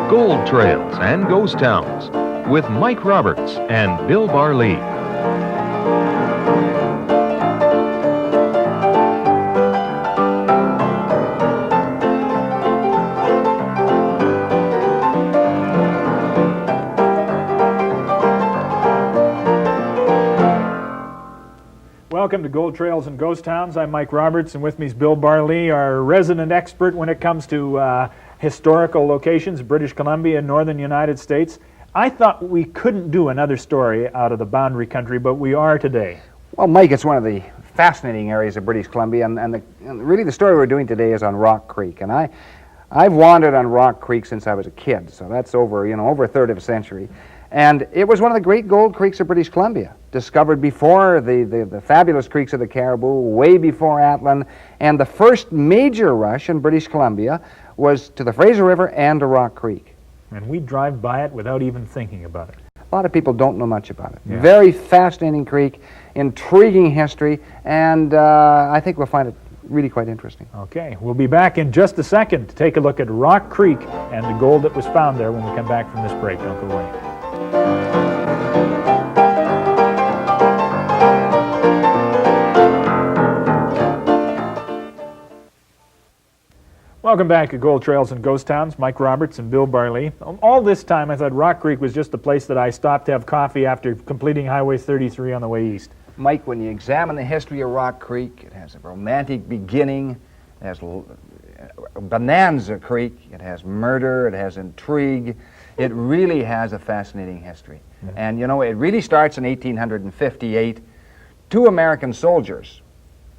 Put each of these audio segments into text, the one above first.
Gold Trails and Ghost Towns with Mike Roberts and Bill Barlee. Welcome to Gold Trails and Ghost Towns. I'm Mike Roberts, and with me is Bill Barlee, our resident expert when it comes to historical locations, British Columbia and northern United States. I thought we couldn't do another story out of the Boundary Country, but we are today. Well, Mike, it's one of the fascinating areas of British Columbia, and really the story we're doing today is on Rock Creek. And I've wandered on Rock Creek since I was a kid, so that's over a third of a century. And it was one of the great gold creeks of British Columbia, discovered before the fabulous creeks of the Caribou, way before Atlin. And the first major rush in British Columbia was to the Fraser River and to Rock Creek. And we drive by it without even thinking about it. A lot of people don't know much about it. Yeah. Very fascinating creek, intriguing history, and I think we'll find it really quite interesting. Okay, we'll be back in just a second to take a look at Rock Creek and the gold that was found there when we come back from this break. Don't go away. Welcome back to Gold Trails and Ghost Towns. Mike Roberts and Bill Barlee. All this time I thought Rock Creek was just a place that I stopped to have coffee after completing Highway 33 on the way east. Mike, when you examine the history of Rock Creek, it has a romantic beginning, it has Bonanza Creek, it has murder, it has intrigue. It really has a fascinating history. Yeah. And you know, it really starts in 1858. Two American soldiers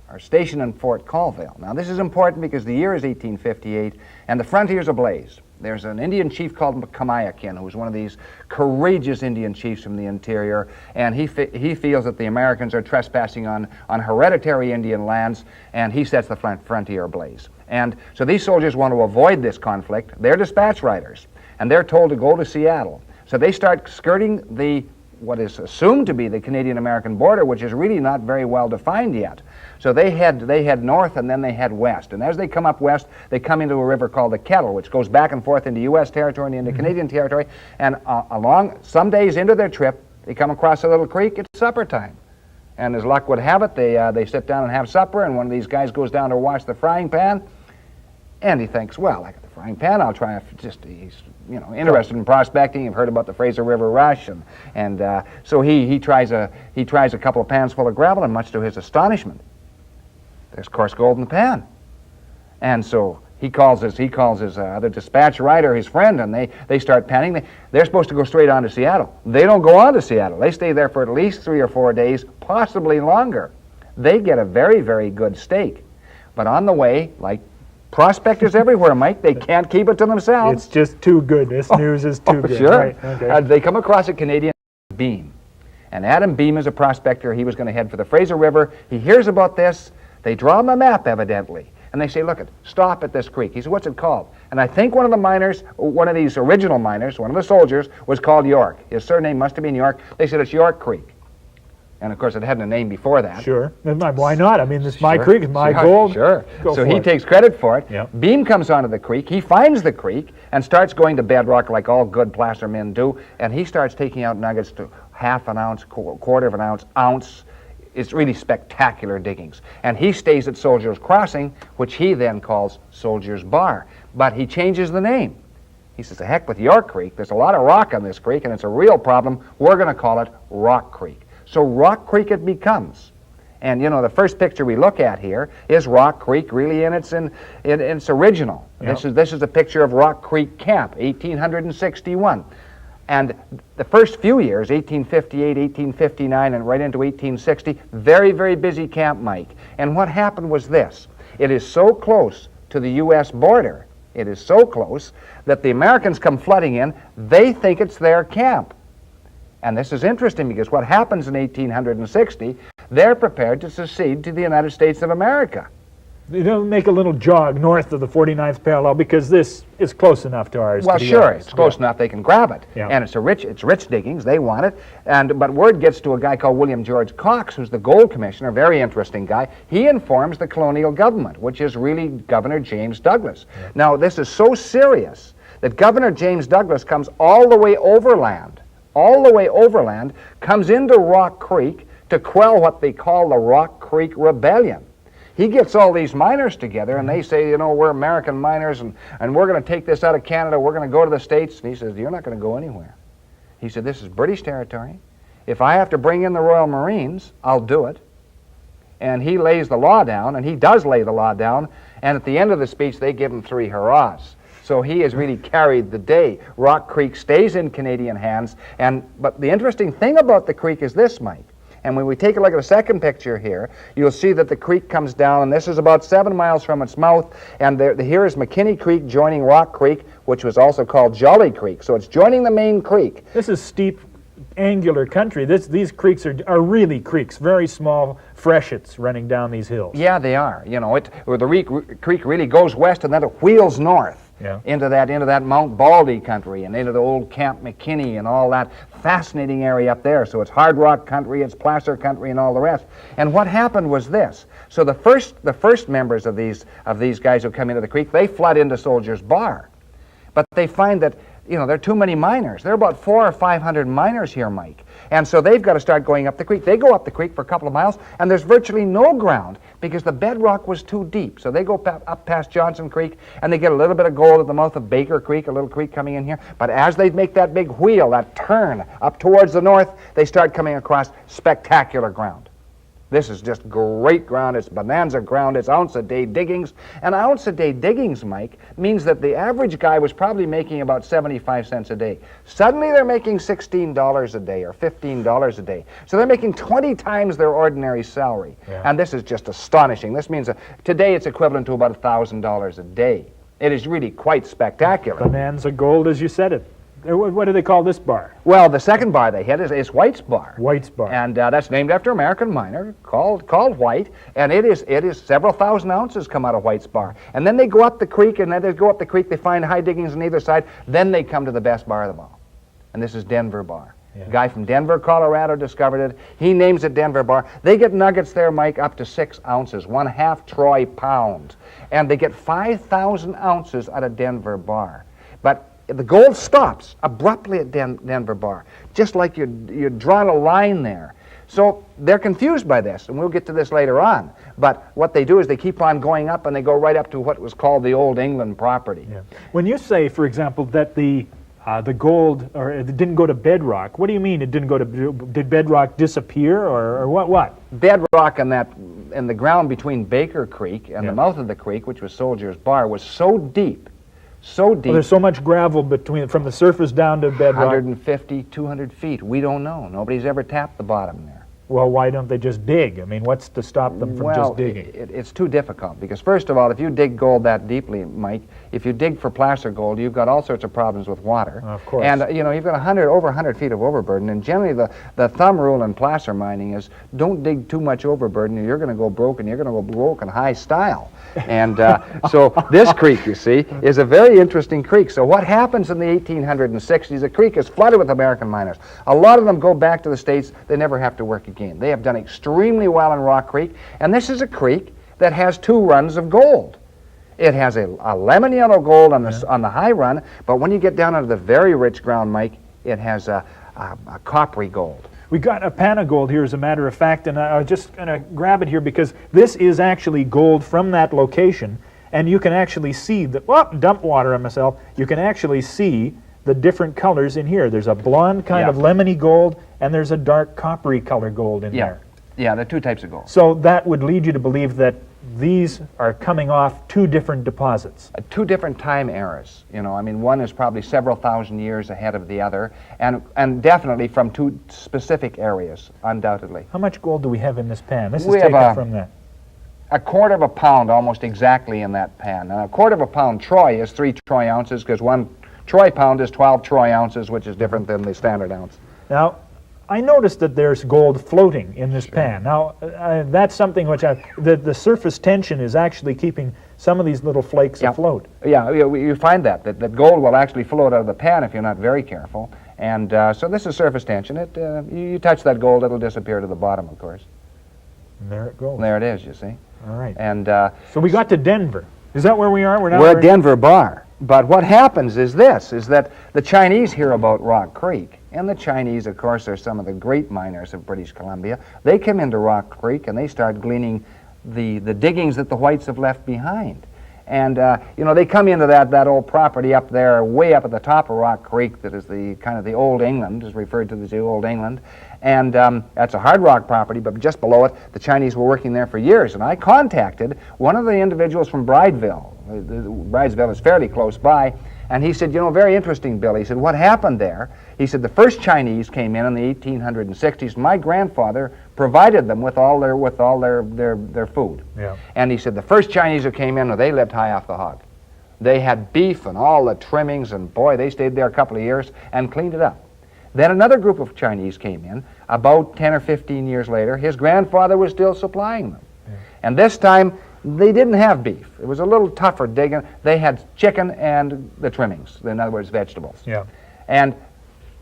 are stationed in Fort Colville. Now this is important because the year is 1858 and the frontier's ablaze. There's an Indian chief called Kamayakin, who's one of these courageous Indian chiefs from the interior, and he feels that the Americans are trespassing on hereditary Indian lands, and he sets the frontier ablaze. And so these soldiers want to avoid this conflict. They're dispatch riders, and they're told to go to Seattle. So they start skirting what is assumed to be the Canadian-American border, which is really not very well defined yet. So they head north and then they head west. And as they come up west, they come into a river called the Kettle, which goes back and forth into U.S. territory and into Canadian territory. And along some days into their trip, they come across a little creek. It's supper time. And as luck would have it, they sit down and have supper, and one of these guys goes down to wash the frying pan, and he thinks, well, I got the frying pan, I'll try he's interested in prospecting. You've heard about the Fraser River Rush, and so he tries a couple of pans full of gravel, and much to his astonishment, there's coarse gold in the pan. And so he calls his other dispatch rider, his friend, and they start panning. They're supposed to go straight on to Seattle. They don't go on to Seattle. They stay there for at least 3 or 4 days, possibly longer. They get a very, very good steak. But on the way, like prospectors everywhere, Mike, they can't keep it to themselves. It's just too good. This news is too good. Sure. Right. Okay. They come across a Canadian, Beam. And Adam Beam is a prospector. He was going to head for the Fraser River. He hears about this. They draw him a map, evidently. And they say, look, stop at this creek. He said, what's it called? And I think one of the miners, one of these original miners, one of the soldiers, was called York. His surname must have been York. They said, it's York Creek. And of course, it hadn't a name before that. Sure. Why not? I mean, it's my creek, it's my gold. Sure. So he takes credit for it. Yep. Beam comes onto the creek. He finds the creek and starts going to bedrock like all good placer men do. And he starts taking out nuggets to half an ounce, quarter of an ounce, ounce. It's really spectacular diggings. And he stays at Soldier's Crossing, which he then calls Soldier's Bar. But he changes the name. He says, the heck with York Creek. There's a lot of rock on this creek, and it's a real problem. We're going to call it Rock Creek. So Rock Creek it becomes. And you know, the first picture we look at here is Rock Creek really in its original. Yep. This is a picture of Rock Creek Camp, 1861. And the first few years, 1858, 1859, and right into 1860, very, very busy camp, Mike. And what happened was this. It is so close to the U.S. border, it is so close, that the Americans come flooding in, they think it's their camp. And this is interesting because what happens in 1860, they're prepared to secede to the United States of America. They don't make a little jog north of the 49th parallel because this is close enough to ours. Well, sure, it's close enough they can grab it. Yeah. And it's rich diggings, they want it. But word gets to a guy called William George Cox, who's the gold commissioner, very interesting guy. He informs the colonial government, which is really Governor James Douglas. Yeah. Now, this is so serious that Governor James Douglas comes all the way overland, comes into Rock Creek to quell what they call the Rock Creek Rebellion. He gets all these miners together, and they say, you know, we're American miners, and we're going to take this out of Canada, we're going to go to the States. And he says, you're not going to go anywhere. He said, this is British territory. If I have to bring in the Royal Marines, I'll do it. And he lays the law down, and he does lay the law down, and at the end of the speech, they give him 3 hurrahs. So he has really carried the day. Rock Creek stays in Canadian hands, but the interesting thing about the creek is this, Mike. And when we take a look at the second picture here, you'll see that the creek comes down, and this is about 7 miles from its mouth, and here is McKinney Creek joining Rock Creek, which was also called Jolly Creek. So it's joining the main creek. This is steep, angular country. These creeks are really creeks, very small freshets running down these hills. Yeah, they are. You know, the creek really goes west, and then it wheels north. Yeah. Into that Mount Baldy country and into the old Camp McKinney and all that fascinating area up there. So it's hard rock country, it's placer country, and all the rest. And what happened was this. So the first members of these guys who come into the creek, they flood into Soldiers Bar. But they find that, you know, there are too many miners. There are about 400 or 500 miners here, Mike. And so they've got to start going up the creek. They go up the creek for a couple of miles, and there's virtually no ground because the bedrock was too deep. So they go up past Johnson Creek, and they get a little bit of gold at the mouth of Baker Creek, a little creek coming in here. But as they make that big wheel, that turn up towards the north, they start coming across spectacular ground. This is just great ground. It's bonanza ground. It's ounce-a-day diggings. And ounce-a-day diggings, Mike, means that the average guy was probably making about 75 cents a day. Suddenly they're making $16 a day or $15 a day. So they're making 20 times their ordinary salary. Yeah. And this is just astonishing. This means today it's equivalent to about $1,000 a day. It is really quite spectacular. Bonanza gold, as you said it. What do they call this bar? Well, the second bar they hit is White's Bar. White's Bar. And that's named after an American miner called White. And it is several thousand ounces come out of White's Bar. And then they go up the creek, and then they go up the creek, they find high diggings on either side. Then they come to the best bar of them all. And this is Denver Bar. Yeah. A guy from Denver, Colorado discovered it. He names it Denver Bar. They get nuggets there, Mike, up to 6 ounces, 1/2 troy pounds. And they get 5,000 ounces out of Denver Bar. But the gold stops abruptly at Denver Bar, just like you're drawing a line there. So they're confused by this, and we'll get to this later on. But what they do is they keep on going up, and they go right up to what was called the Old England property. Yeah. When you say, for example, that the gold or it didn't go to bedrock, what do you mean it didn't go to? Did bedrock disappear, or what? Bedrock in the ground between Baker Creek and the mouth of the creek, which was Soldiers Bar, was so deep. So deep. Well, there's so much gravel from the surface down to bedrock. 150, 200 feet. We don't know. Nobody's ever tapped the bottom there. Well, why don't they just dig? I mean, what's to stop them from just digging? It's too difficult because, first of all, if you dig gold that deeply, Mike, if you dig for placer gold, you've got all sorts of problems with water. Of course. And, you know, you've got over 100 feet of overburden, and generally the thumb rule in placer mining is don't dig too much overburden or you're going to go broke, and you're going to go broke in high style. And so this creek, you see, is a very interesting creek. So what happens in the 1860s, the creek is flooded with American miners. A lot of them go back to the States. They never have to work again. They have done extremely well in Rock Creek, and this is a creek that has 2 runs of gold. It has a lemon yellow gold on the high run, but when you get down into the very rich ground, Mike, it has a coppery gold. We got a pan of gold here, as a matter of fact, and I'm just going to grab it here because this is actually gold from that location, and you can actually see dump water on myself. You can actually see the different colors in here. There's a blonde kind of lemony gold, and there's a dark coppery color gold in there. Yeah, there are 2 types of gold. So that would lead you to believe that these are coming off 2 different deposits. 2 different time eras. You know, I mean, one is probably several thousand years ahead of the other, and definitely from 2 specific areas, undoubtedly. How much gold do we have in this pan? This is taken from that. 1/4 pound, almost exactly in that pan. Now, 1/4 pound troy is 3 troy ounces, because 1 troy pound is 12 troy ounces, which is different than the standard ounce. Now, I noticed that there's gold floating in this pan. Now, that's something which the surface tension is actually keeping some of these little flakes afloat. Yeah, you find that gold will actually float out of the pan if you're not very careful. And so this is surface tension. You touch that gold, it'll disappear to the bottom, of course. And there it goes. There it is, you see. All right. And so we got to Denver. Is that where we are? We're at Denver Bar. But what happens is this, is that the Chinese hear about Rock Creek, and the Chinese, of course, are some of the great miners of British Columbia. They come into Rock Creek and they start gleaning the diggings that the whites have left behind. And, you know, they come into that old property up there, way up at the top of Rock Creek, that is the kind of the Old England, is referred to as the Old England. And that's a hard rock property, but just below it, the Chinese were working there for years. And I contacted one of the individuals from Brideville. Brideville is fairly close by. And he said, you know, very interesting, Bill. He said, what happened there? He said, the first Chinese came in the 1860s. My grandfather provided them with all their food. Yeah. And he said, the first Chinese who came in, they lived high off the hog. They had beef and all the trimmings, and boy, they stayed there a couple of years and cleaned it up. Then another group of Chinese came in, about 10 or 15 years later. His grandfather was still supplying them. Yeah. And this time, they didn't have beef. It was a little tougher digging. They had chicken and the trimmings, in other words, vegetables. Yeah. And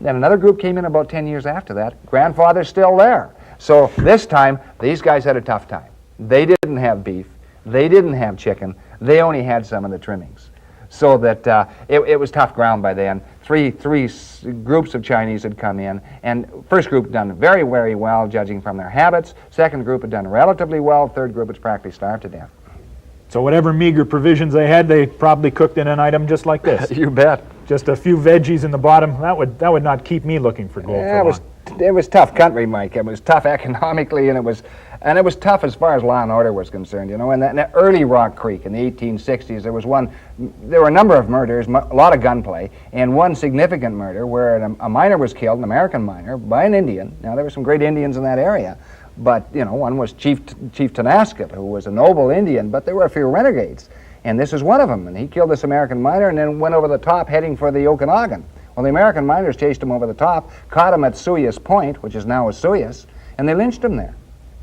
then another group came in about 10 years after that. Grandfather's still there. So this time, these guys had a tough time. They didn't have beef. They didn't have chicken. They only had some of the trimmings. So that it was tough ground by then. Three groups of Chinese had come in, and first group had done very, very well, judging from their habits. Second group had done relatively well. Third group was practically starved to death. So whatever meager provisions they had, they probably cooked in an item just like this. You bet. Just a few veggies in the bottom. That would not keep me looking for gold for long. It was tough country, Mike. It was tough economically, and it was tough as far as law and order was concerned. You know, in that early Rock Creek in the 1860s, there were a number of murders, a lot of gunplay, and one significant murder where a miner was killed, an American miner, by an Indian. Now, there were some great Indians in that area, but, you know, one was Chief Tenasket, who was a noble Indian, but there were a few renegades, and this is one of them, and he killed this American miner and then went over the top heading for the Okanagan. Well, the American miners chased him over the top, caught him at Suyas Point, which is now Suyas, and they lynched him there.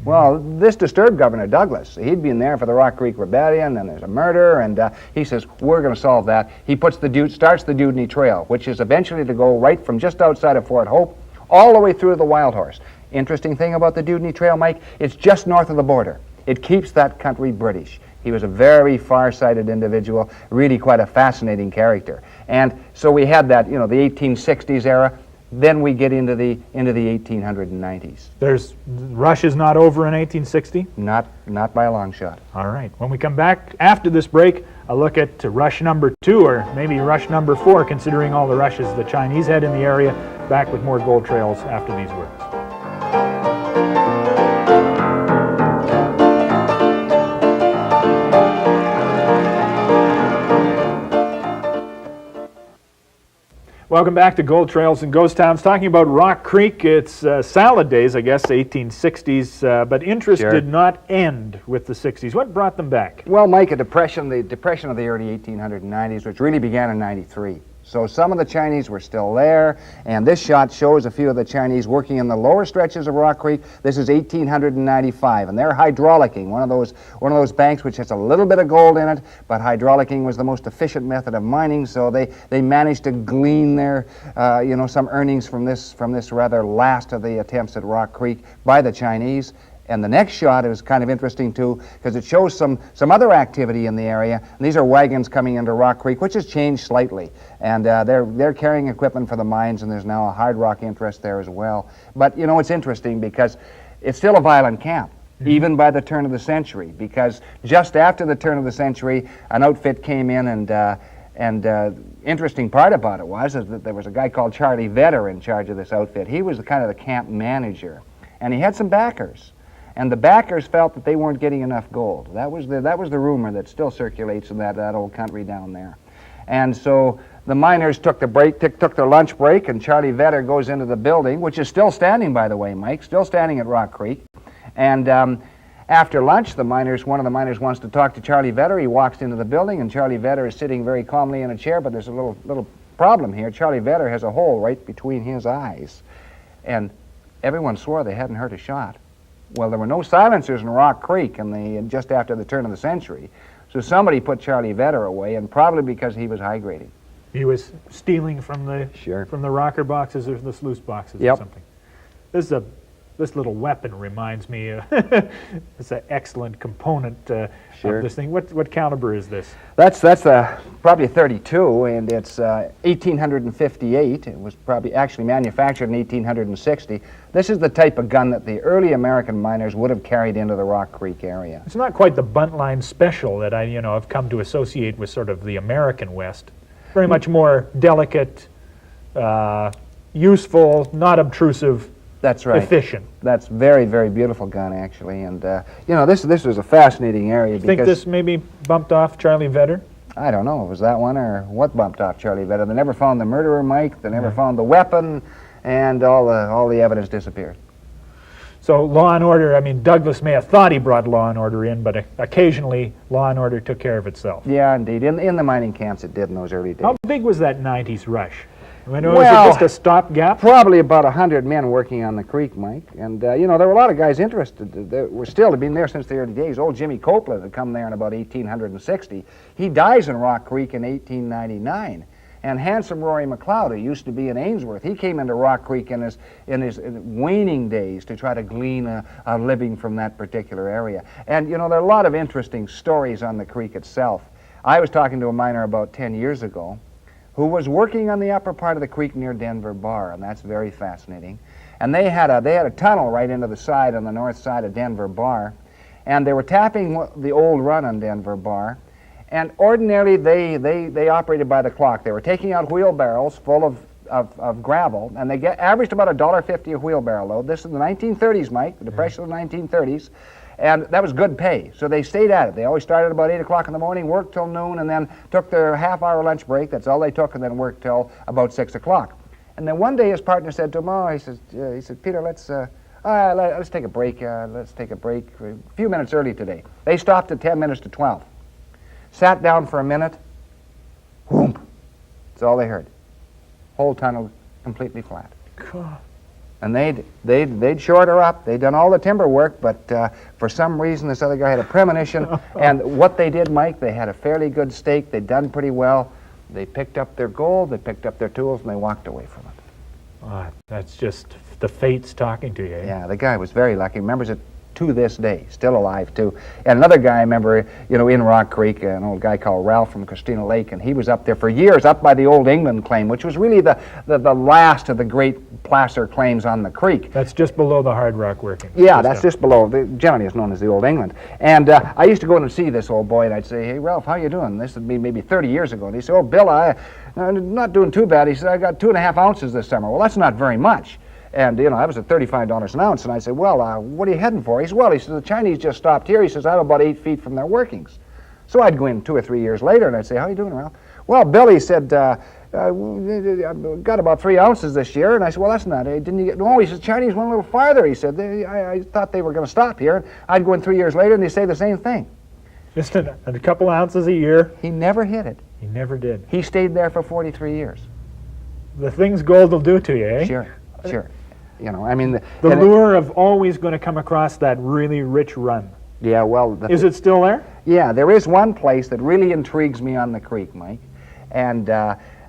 Well, this disturbed Governor Douglas. He'd been there for the Rock Creek Rebellion, and there's a murder, and he says, we're going to solve that. He starts the Dewdney Trail, which is eventually to go right from just outside of Fort Hope all the way through to the Wild Horse. Interesting thing about the Dewdney Trail, Mike, it's just north of the border. It keeps that country British. He was a very far-sighted individual, really quite a fascinating character. And so we had that, you know, the 1860s era. Then we get into the 1890s. Rush is not over in 1860? Not by a long shot. All right. When we come back after this break, a look at rush number 2, or maybe rush number 4, considering all the rushes the Chinese had in the area. Back with more Gold Trails after these words. Welcome back to Gold Trails and Ghost Towns. Talking about Rock Creek, it's salad days, I guess, 1860s, but interest did not end with the 60s. What brought them back? Well, Mike, the depression of the early 1890s, which really began in 93. So some of the Chinese were still there, and this shot shows a few of the Chinese working in the lower stretches of Rock Creek. This is 1895, and they're hydraulicking, one of those banks which has a little bit of gold in it, but hydraulicking was the most efficient method of mining, so they managed to glean their, some earnings from this rather last of the attempts at Rock Creek by the Chinese. And the next shot is kind of interesting, too, because it shows some other activity in the area. And these are wagons coming into Rock Creek, which has changed slightly. And they're carrying equipment for the mines, and there's now a hard rock interest there as well. But, you know, it's interesting because it's still a violent camp, even by the turn of the century, because just after the turn of the century, an outfit came in, and interesting part about it was that there was a guy called Charlie Vetter in charge of this outfit. He was the camp manager, and he had some backers. And the backers felt that they weren't getting enough gold. That was the rumor that still circulates in that old country down there. And so the miners took their lunch break, and Charlie Vetter goes into the building, which is still standing, by the way, Mike, still standing at Rock Creek. And after lunch, one of the miners wants to talk to Charlie Vetter. He walks into the building, and Charlie Vetter is sitting very calmly in a chair, but there's a little problem here. Charlie Vetter has a hole right between his eyes. And everyone swore they hadn't heard a shot. Well, there were no silencers in Rock Creek just after the turn of the century, so somebody put Charlie Vetter away, and probably because he was high grading. He was stealing from the rocker boxes or the sluice boxes or something. This is a This little weapon reminds me. It's an excellent component Sure. of this thing. What caliber is this? That's probably a 32, and it's 1858. It was probably actually manufactured in 1860. This is the type of gun that the early American miners would have carried into the Rock Creek area. It's not quite the Buntline Special that I, have come to associate with sort of the American West. Very much more delicate, useful, not obtrusive. That's right. Efficient. That's very, very beautiful gun, actually. And, this was a fascinating area because... Think this maybe bumped off Charlie Vedder? I don't know. Was that one or what bumped off Charlie Vedder? They never found the murderer, Mike. They never found the weapon, and all the evidence disappeared. So Law and Order, I mean, Douglas may have thought he brought Law and Order in, but occasionally Law and Order took care of itself. Yeah, indeed. In the mining camps, it did in those early days. How big was that 90s rush? I mean, was Well, it just a stopgap? Probably about 100 men working on the creek, Mike. And, there were a lot of guys interested. There were still, they've been there since the early days. Old Jimmy Copeland had come there in about 1860. He dies in Rock Creek in 1899. And handsome Rory McLeod, who used to be in Ainsworth, he came into Rock Creek in his waning days to try to glean a living from that particular area. And, there are a lot of interesting stories on the creek itself. I was talking to a miner about 10 years ago who was working on the upper part of the creek near Denver Bar, and that's very fascinating. And they had a tunnel right into the side on the north side of Denver Bar, and they were tapping the old run on Denver Bar. And ordinarily, they operated by the clock. They were taking out wheelbarrows full of gravel, and they averaged about $1.50 a wheelbarrow load. This is the 1930s, Mike, the Depression of the 1930s, and that was good pay. So they stayed at it. They always started about 8 o'clock in the morning, worked till noon, and then took their half-hour lunch break. That's all they took, and then worked till about 6 o'clock. And then one day his partner said to him, he said, Peter, let's take a break. Let's take a break a few minutes early today. They stopped at 10 minutes to 12. Sat down for a minute, whoomp. That's all they heard. Whole tunnel completely flat. God. And they'd shored her up. They'd done all the timber work, but for some reason this other guy had a premonition. And what they did, Mike, they had a fairly good stake. They'd done pretty well. They picked up their gold, they picked up their tools, and they walked away from it. Oh, that's just the fates talking to you. Eh? Yeah, the guy was very lucky. Remembers it to this day, still alive too. And another guy I remember, in Rock Creek, an old guy called Ralph from Christina Lake, and he was up there for years, up by the Old England claim, which was really the last of the great placer claims on the creek. That's just below the hard rock working. Yeah, that's just below. Generally it's known as the Old England. And I used to go in and see this old boy, and I'd say, hey, Ralph, how you doing? This would be maybe 30 years ago. And he said, oh, Bill, I'm not doing too bad. He said, I got 2.5 ounces this summer. Well, that's not very much. And, that was at $35 an ounce. And I said, well, what are you heading for? He said, the Chinese just stopped here. He says, I'm about 8 feet from their workings. So I'd go in 2 or 3 years later, and I'd say, how you doing, Ralph? Well, Billy said, I got about 3 ounces this year. And I said, well, that's not it. Didn't you get... No, he said, Chinese went a little farther. He said, I thought they were going to stop here. And I'd go in 3 years later, and they say the same thing. Just a couple ounces a year. He never hit it. He never did. He stayed there for 43 years. The things gold will do to you, eh? Sure. The lure of always going to come across that really rich run. Yeah, well... Is it still there? Yeah, there is one place that really intrigues me on the creek, Mike. And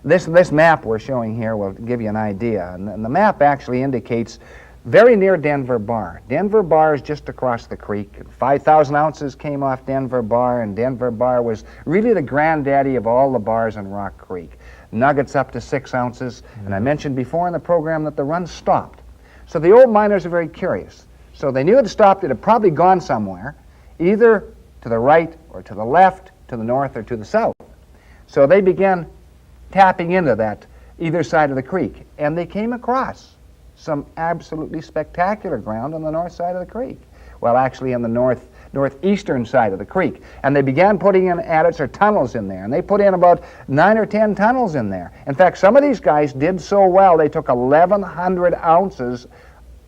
this map we're showing here will give you an idea. And the map actually indicates very near Denver Bar. Denver Bar is just across the creek. 5,000 ounces came off Denver Bar, and Denver Bar was really the granddaddy of all the bars in Rock Creek. Nuggets up to 6 ounces. And I mentioned before in the program that the run stopped. So the old miners are very curious. So they knew it stopped. It had probably gone somewhere, either to the right or to the left, to the north or to the south. So they began tapping into that either side of the creek, and they came across some absolutely spectacular ground on the north side of the creek. Well, actually on the northeastern side of the creek. And they began putting in adits or tunnels in there, and they put in about 9 or 10 tunnels in there. In fact, some of these guys did so well, they took 1,100 ounces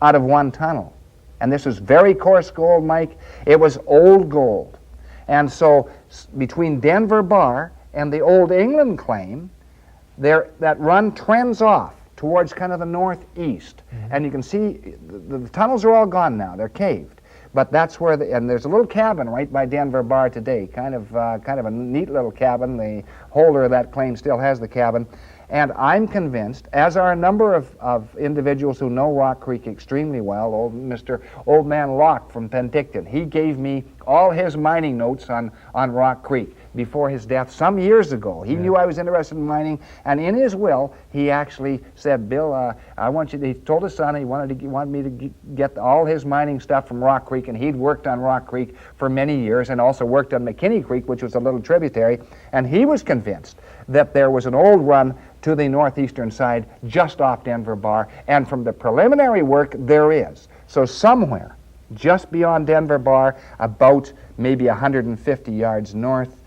out of one tunnel. And this was very coarse gold, Mike. It was old gold. And so between Denver Bar and the Old England claim, that run trends off towards kind of the northeast. Mm-hmm. And you can see the tunnels are all gone now. They're caved. But that's where, and there's a little cabin right by Denver Bar today, kind of a neat little cabin. The holder of that claim still has the cabin. And I'm convinced, as are a number of individuals who know Rock Creek extremely well, Old Man Locke from Penticton, he gave me all his mining notes on Rock Creek before his death some years ago. He knew I was interested in mining, and in his will, he actually said, Bill, I want you to, he told his son he wanted me to get all his mining stuff from Rock Creek, and he'd worked on Rock Creek for many years and also worked on McKinney Creek, which was a little tributary, and he was convinced that there was an old run to the northeastern side just off Denver Bar, and from the preliminary work, there is. So somewhere just beyond Denver Bar, about maybe 150 yards north.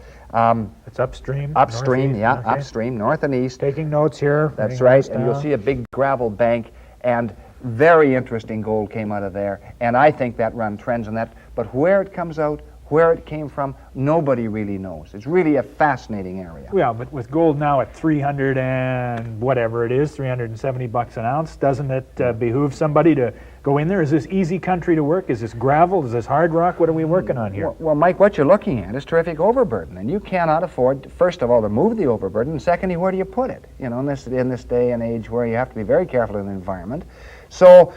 It's upstream? Upstream, yeah, okay. Upstream, north and east. Taking notes here. That's right, and you'll see a big gravel bank, and very interesting gold came out of there, and I think that run trends on that, but where it comes out, where it came from, nobody really knows. It's really a fascinating area. Well, but with gold now at 300 and whatever it is, 370 bucks an ounce, doesn't it behoove somebody to go in there? Is this easy country to work? Is this gravel? Is this hard rock? What are we working on here? Well, Mike, what you're looking at is terrific overburden, and you cannot afford, first of all, to move the overburden, and secondly, where do you put it? You know, in this day and age where you have to be very careful in the environment. So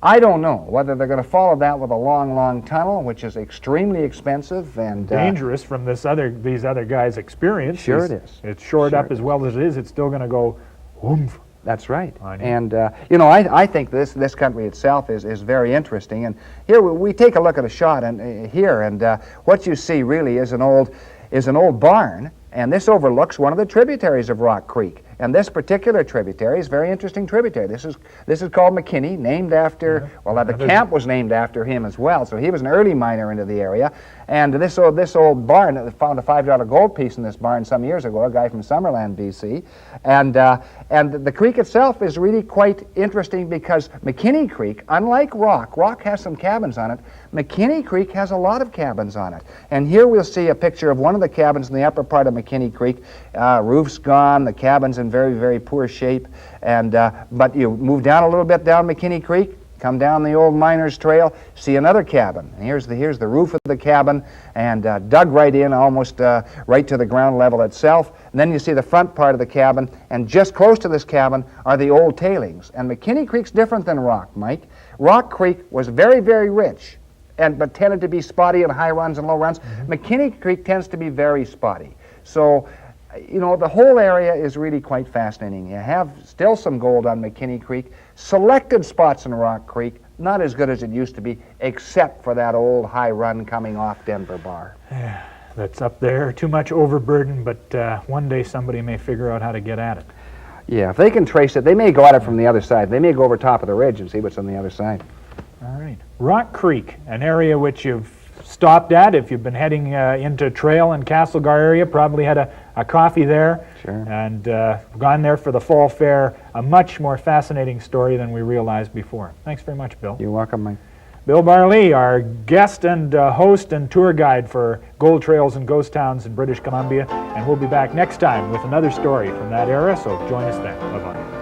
I don't know whether they're going to follow that with a long, long tunnel, which is extremely expensive and dangerous from these other guys' experience. Sure it is. It's shored up as well as it is. It's still going to go oomph. That's right. And, you know, I think this country itself is very interesting. And here we take a look at a shot here, and what you see really is an old barn, and this overlooks one of the tributaries of Rock Creek. And this particular tributary is a very interesting tributary. This is called McKinney, named after, well, the camp was named after him as well, so he was an early miner into the area. And this old barn, found a $5 gold piece in this barn some years ago, a guy from Summerland, BC. And the creek itself is really quite interesting because McKinney Creek, unlike Rock has some cabins on it, McKinney Creek has a lot of cabins on it. And here we'll see a picture of one of the cabins in the upper part of McKinney Creek. Roof's gone, the cabin's in very, very poor shape. And but you move down a little bit down McKinney Creek, come down the old Miners Trail, see another cabin. And here's the roof of the cabin, and dug right in, almost right to the ground level itself. And then you see the front part of the cabin, and just close to this cabin are the old tailings. And McKinney Creek's different than Rock, Mike. Rock Creek was very, very rich, but tended to be spotty in high runs and low runs. McKinney Creek tends to be very spotty. So, you know, the whole area is really quite fascinating. You have still some gold on McKinney Creek, selected spots in Rock Creek, not as good as it used to be, except for that old high run coming off Denver Bar. Yeah, that's up there. Too much overburden, but one day somebody may figure out how to get at it. Yeah, if they can trace it, they may go at it from the other side. They may go over top of the ridge and see what's on the other side. All right. Rock Creek, an area which you've stopped at if you've been heading into Trail and Castlegar area, probably had a coffee there. Sure. And gone there for the fall fair. A much more fascinating story than we realized before. Thanks very much, Bill. You're welcome, Mike. Bill Barlee, our guest and host and tour guide for Gold Trails and Ghost Towns in British Columbia. And we'll be back next time with another story from that era, so join us then. Bye-bye.